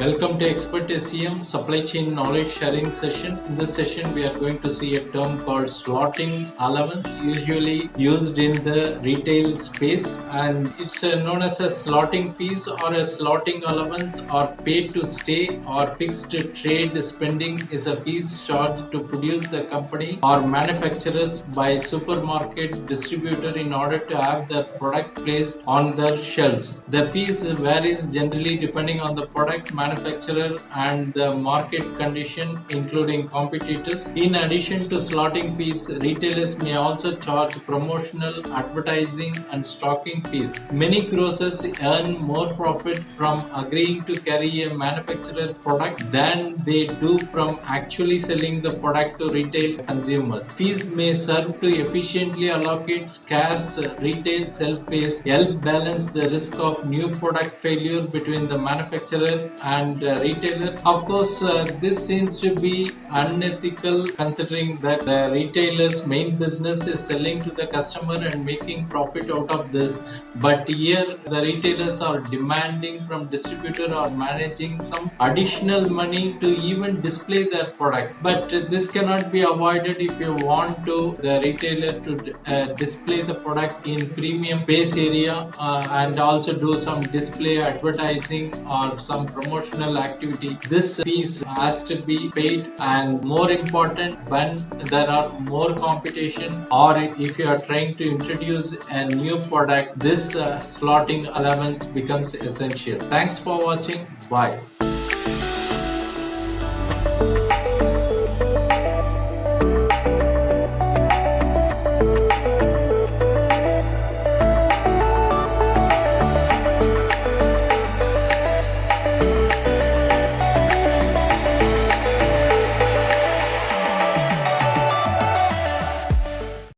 Welcome to Expert SEM Supply Chain Knowledge Sharing session. In this session, we are going to see a term called slotting allowance, usually used in the retail space, and it's known as a slotting fees or a slotting allowance or pay to stay or fixed trade spending is a fees charged to produce the company or manufacturers by supermarket distributor in order to have their product placed on their shelves. The fees varies generally depending on the product manufacturer and the market condition, including competitors. In addition to slotting fees, retailers may also charge promotional, advertising, and stocking fees. Many grocers earn more profit from agreeing to carry a manufacturer product than they do from actually selling the product to retail consumers. Fees may serve to efficiently allocate scarce retail shelf space, help balance the risk of new product failure between the manufacturer and retailer. Of course, this seems to be unethical considering that the retailer's main business is selling to the customer and making profit out of this. But here the retailers are demanding from distributor or managing some additional money to even display their product. But this cannot be avoided if you want the retailer to display the product in premium space area and also do some display advertising or some promotional activity. This fees has to be paid, and more important when there are more competition or if you are trying to introduce a new product, this slotting allowance becomes essential. Thanks for watching. Bye.